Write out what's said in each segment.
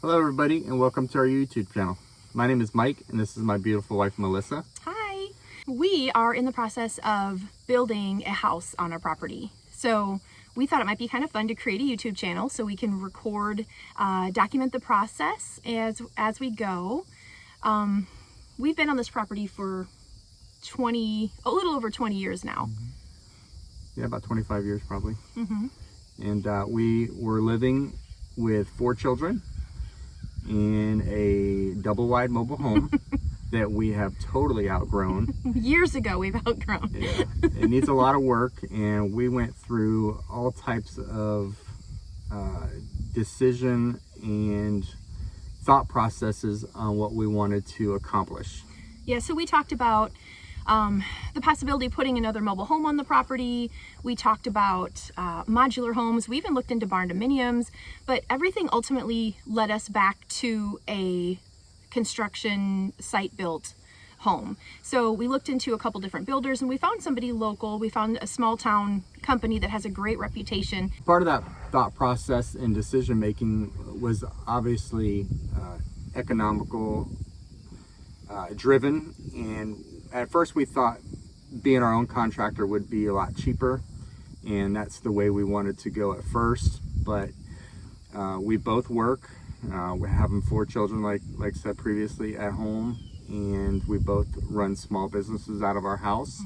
Hello everybody and welcome to our YouTube channel. My name is Mike and this is my beautiful wife Melissa. Hi! We are in the process of building a house on our property. So we thought it might be kind of fun to create a YouTube channel so we can record, document the process as we go. We've been on this property for a little over 20 years now. Yeah, about 25 years probably. Mm-hmm. And we were living with 4 children in a double-wide mobile home that we have totally outgrown. Years ago we've outgrown. Yeah, it needs a lot of work, and we went through all types of decision and thought processes on what we wanted to accomplish. Yeah, so we talked about the possibility of putting another mobile home on the property. We talked about modular homes. We even looked into barn dominiums, but everything ultimately led us back to a construction site-built home. So we looked into a couple different builders and we found somebody local. We found a small town company that has a great reputation. Part of that thought process and decision making was obviously economical driven, and at first we thought being our own contractor would be a lot cheaper, and that's the way we wanted to go at first. But we both work. We're having 4 children, like said previously, at home, and we both run small businesses out of our house.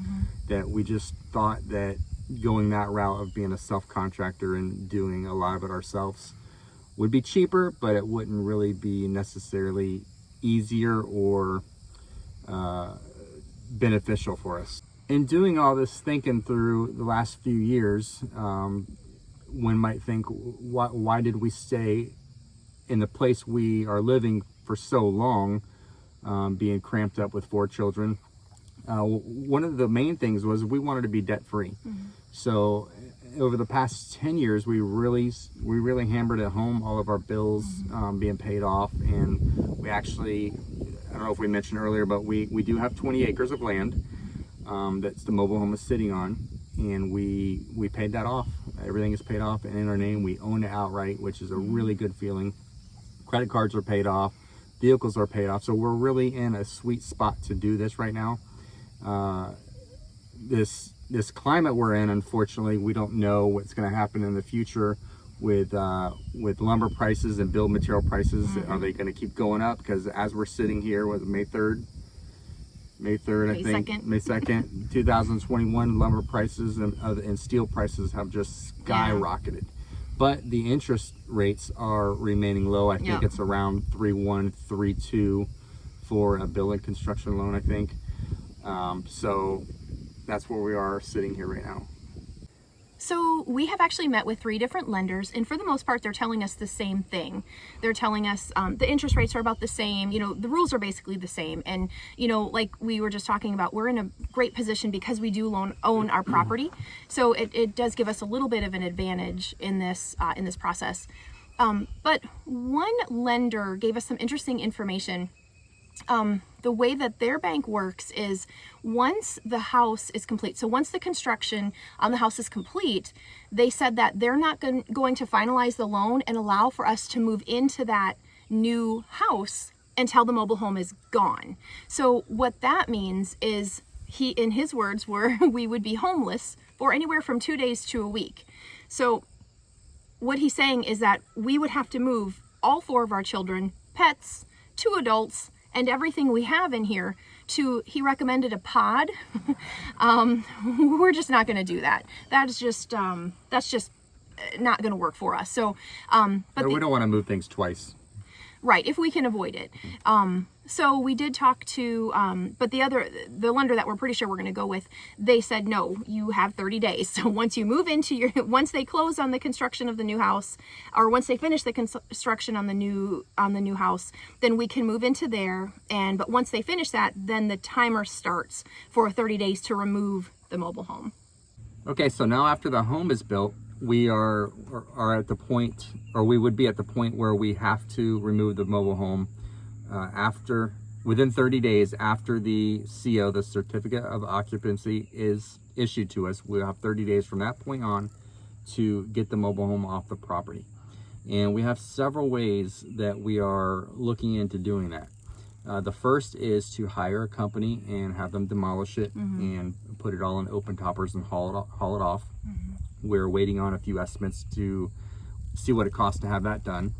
That we just thought that going that route of being a self-contractor and doing a lot of it ourselves would be cheaper, but it wouldn't really be necessarily easier or beneficial for us. In doing all this thinking through the last few years, one might think, why did we stay in the place we are living for so long, being cramped up with 4 children? One of the main things was we wanted to be debt-free. So over the past 10 years, we really hammered at home all of our bills being paid off, and we actually, I don't know if we mentioned earlier, but we do have 20 acres of land that's the mobile home is sitting on, and we paid that off. Everything is paid off and in our name. We own it outright, which is a really good feeling. Credit cards are paid off, vehicles are paid off, so we're really in a sweet spot to do this right now. This climate we're in, unfortunately, we don't know what's going to happen in the future with lumber prices and build material prices. Are they going to keep going up? Because as we're sitting here with May 2nd, May 2nd, 2021, lumber prices and steel prices have just skyrocketed. But the interest rates are remaining low. I think it's around 3.1, 3.2 for a building construction loan, I think. So that's where we are sitting here right now. So we have actually met with 3 different lenders, and for the most part, they're telling us the same thing. They're telling us the interest rates are about the same, the rules are basically the same. And, like we were just talking about, we're in a great position because we do own our property. So it does give us a little bit of an advantage in this process. But one lender gave us some interesting information. The way that their bank works is once the house is complete, so once the construction on the house is complete, they said that they're not going to finalize the loan and allow for us to move into that new house until the mobile home is gone. So what that means is, in his words, we would be homeless for anywhere from 2 days to a week. So what he's saying is that we would have to move all 4 of our children, pets, 2 adults, and everything we have in here he recommended a pod. We're just not going to do that. That's just not going to work for us. So, but we don't want to move things twice. Right, if we can avoid it. So we did talk to, but the lender that we're pretty sure we're going to go with, they said, no, you have 30 days. So once you move into once they close on the construction of the new house, or once they finish the construction on the new house, then we can move into there. But once they finish that, then the timer starts for 30 days to remove the mobile home. Okay, so now after the home is built, we are at the point, or we would be at the point where we have to remove the mobile home within 30 days after the CO, the certificate of occupancy, is issued to us. We'll have 30 days from that point on to get the mobile home off the property. And we have several ways that we are looking into doing that. The first is to hire a company and have them demolish it and put it all in open toppers and haul it off. We're waiting on a few estimates to see what it costs to have that done.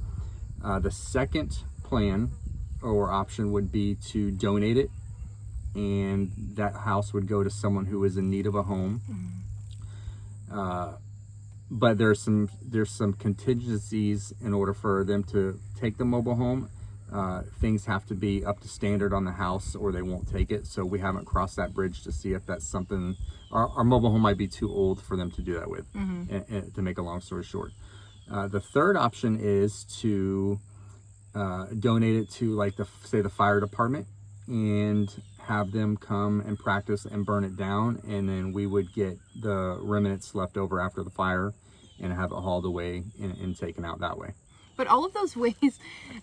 The second plan or option would be to donate it, and that house would go to someone who is in need of a home. But there's some contingencies in order for them to take the mobile home. Things have to be up to standard on the house or they won't take it. So we haven't crossed that bridge to see if that's something. Our mobile home might be too old for them to do that with, and to make a long story short. The third option is to donate it to, like, say the fire department, and have them come and practice and burn it down, and then we would get the remnants left over after the fire and have it hauled away and taken out that way. But all of those ways,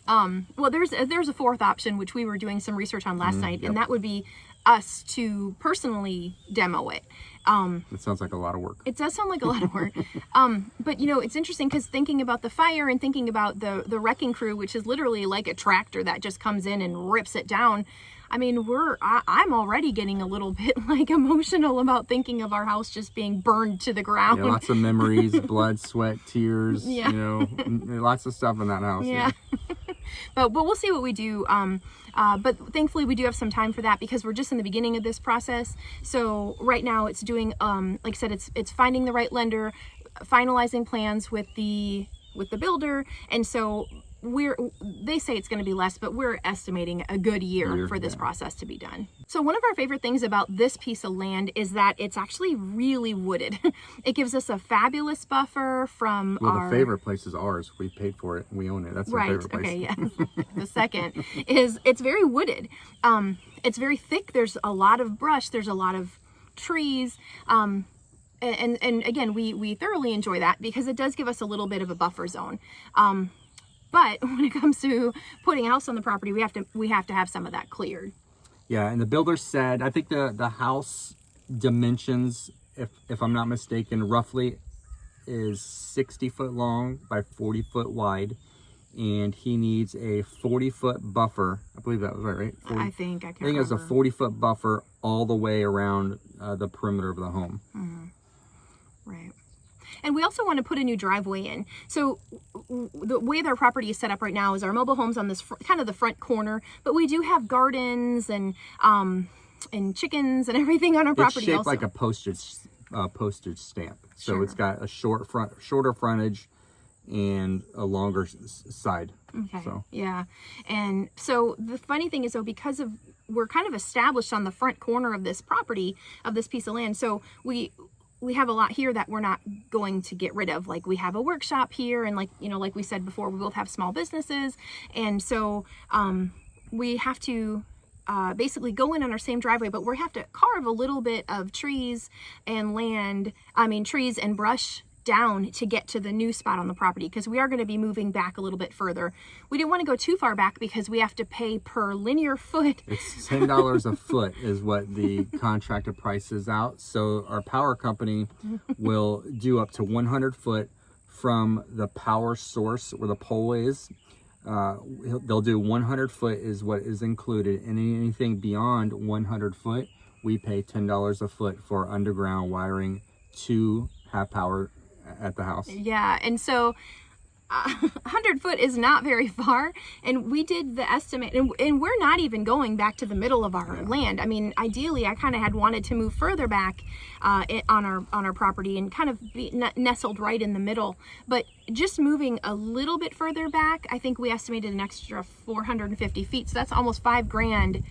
well, there's a fourth option, which we were doing some research on last night, and that would be us to personally demo it. It sounds like a lot of work. It does sound like a lot of work. But it's interesting because thinking about the fire and thinking about the wrecking crew, which is literally like a tractor that just comes in and rips it down. I mean, I'm already getting a little bit like emotional about thinking of our house just being burned to the ground. Yeah, lots of memories, blood, sweat, tears, lots of stuff in that house. Yeah. But we'll see what we do. But thankfully we do have some time for that because we're just in the beginning of this process. So right now it's doing, like I said, it's finding the right lender, finalizing plans with the builder. And so they say it's going to be less, but we're estimating a good year for this process to be done. So one of our favorite things about this piece of land is that it's actually really wooded. It gives us a fabulous buffer from the favorite place is ours. We paid for it. We own it. That's our favorite place. Okay, yeah. The second is it's very wooded. It's very thick. There's a lot of brush. There's a lot of trees. And again, we thoroughly enjoy that because it does give us a little bit of a buffer zone. But when it comes to putting a house on the property, we have to have some of that cleared. Yeah, and the builder said, I think the house dimensions, if I'm not mistaken, roughly is 60 foot long by 40 foot wide, and he needs a 40-foot buffer. I believe that was right? 40, I think it's a 40-foot buffer all the way around the perimeter of the home. Right. And we also want to put a new driveway in. So the way that our property is set up right now is our mobile home's on this kind of the front corner, but we do have gardens and chickens and everything on our property. It's shaped also like a postage stamp. So it's got a shorter frontage and a longer side. Okay. So. Yeah. And so the funny thing is, though, because we're kind of established on the front corner of this property, of this piece of land, so we have a lot here that we're not going to get rid of. Like we have a workshop here, and like we said before, we both have small businesses, and so we have to basically go in on our same driveway, but we have to carve a little bit of trees and trees and brush down to get to the new spot on the property, because we are going to be moving back a little bit further. We didn't want to go too far back because we have to pay per linear foot. It's $10 a foot is what the contracted price is out. So our power company will do up to 100 foot from the power source where the pole is. They'll do 100 foot is what is included, and anything beyond 100 foot, we pay $10 a foot for underground wiring to have power at the house. Yeah, and so 100 foot is not very far, and we did the estimate, and we're not even going back to the middle of our land. I mean, ideally, I kind of had wanted to move further back on our property and kind of be nestled right in the middle, but just moving a little bit further back, I think we estimated an extra 450 feet, so that's almost $5,000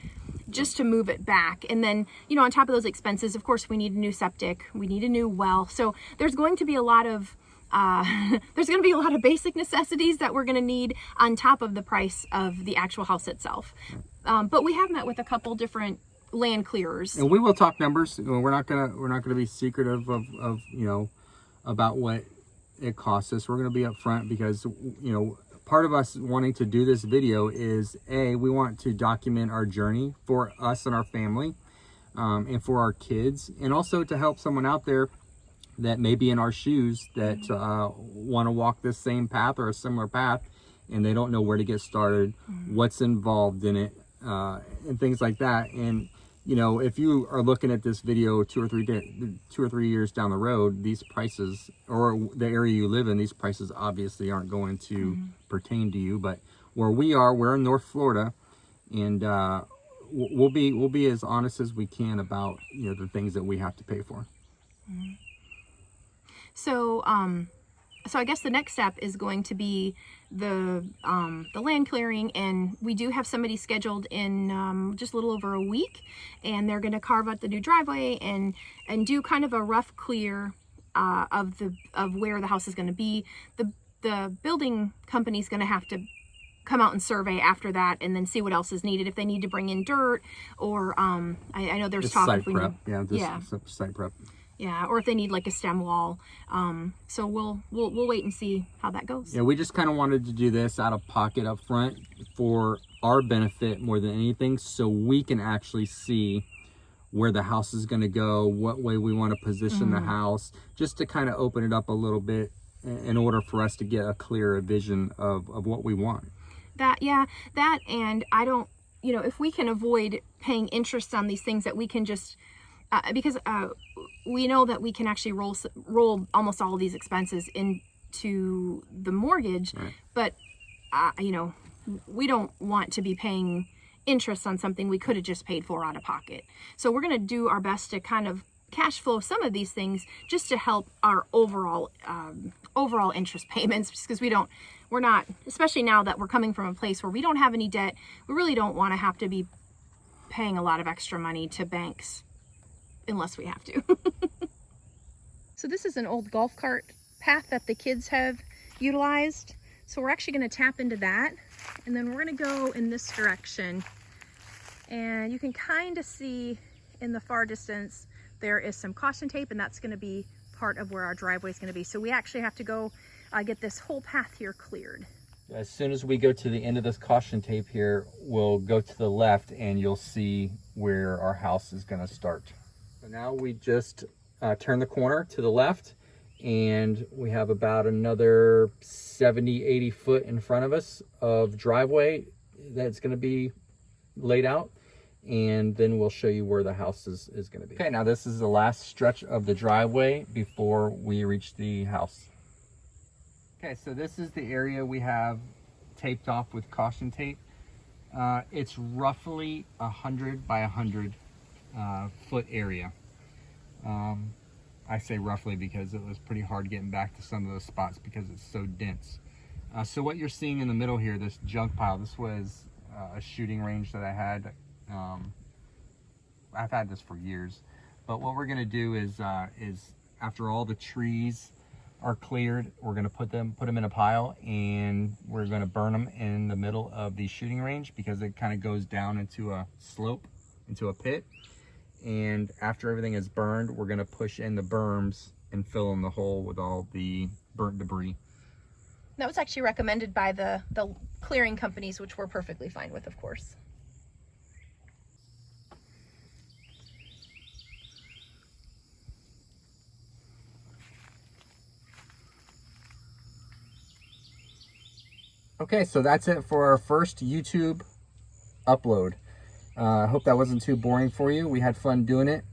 just to move it back. And then, on top of those expenses, of course, we need a new septic, we need a new well. So there's going to be a lot of basic necessities that we're going to need on top of the price of the actual house itself. But we have met with a couple different land clearers, and we will talk numbers. We're not gonna be secretive of about what it costs us. We're gonna be upfront because part of us wanting to do this video is we want to document our journey for us and our family, and for our kids, and also to help someone out there that may be in our shoes that want to walk this same path or a similar path, and they don't know where to get started, what's involved in it, and things like that. And you know, if you are looking at this video 2 or 3 years down the road, these prices, or the area you live in, these prices obviously aren't going to pertain to you. But where we are, we're in North Florida, and we'll be as honest as we can about, you know, the things that we have to pay for. So, so I guess the next step is going to be the land clearing, and we do have somebody scheduled in just a little over a week, and they're going to carve out the new driveway and do kind of a rough clear of where the house is going to be. The building company's going to have to come out and survey after that, and then see what else is needed, if they need to bring in dirt, or I know there's talk Site if we prep, need, site prep. Yeah, or if they need like a stem wall. So we'll wait and see how that goes. Yeah, we just kind of wanted to do this out of pocket up front for our benefit more than anything, so we can actually see where the house is going to go, what way we want to position the house, just to kind of open it up a little bit in order for us to get a clearer vision of what we want. That and I don't, you know, if we can avoid paying interest on these things, that we can just because we know that we can actually roll almost all of these expenses into the mortgage, right. But you know, we don't want to be paying interest on something we could have just paid for out of pocket. So we're going to do our best to kind of cash flow some of these things just to help our overall interest payments, because we're not, especially now that we're coming from a place where we don't have any debt, we really don't want to have to be paying a lot of extra money to banks unless we have to. So this is an old golf cart path that the kids have utilized. So we're actually going to tap into that, and then we're going to go in this direction. And you can kind of see in the far distance there is some caution tape, and that's going to be part of where our driveway is going to be. So we actually have to go get this whole path here cleared. As soon as we go to the end of this caution tape here, we'll go to the left and you'll see where our house is going to start. So now we just turn the corner to the left, and we have about another 70-80 foot in front of us of driveway that's going to be laid out, and then we'll show you where the house is going to be. Okay, now this is the last stretch of the driveway before we reach the house. Okay, so this is the area we have taped off with caution tape. It's roughly 100 by 100 foot area. I say roughly because it was pretty hard getting back to some of those spots because it's so dense. So what you're seeing in the middle here, this junk pile, this was a shooting range that I had. I've had this for years, but what we're gonna do is after all the trees are cleared, we're gonna put them in a pile, and we're gonna burn them in the middle of the shooting range because it kind of goes down into a slope, into a pit. And after everything is burned, we're gonna push in the berms and fill in the hole with all the burnt debris. That was actually recommended by the clearing companies, which we're perfectly fine with, of course. Okay, so that's it for our first YouTube upload. I hope that wasn't too boring for you. We had fun doing it.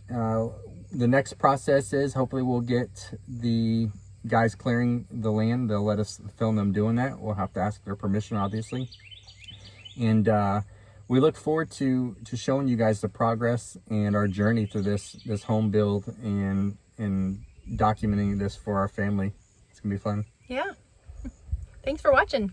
The next process is hopefully we'll get the guys clearing the land. They'll let us film them doing that. We'll have to ask their permission, obviously. And we look forward to showing you guys the progress and our journey through this home build and documenting this for our family. It's gonna be fun. Yeah. Thanks for watching.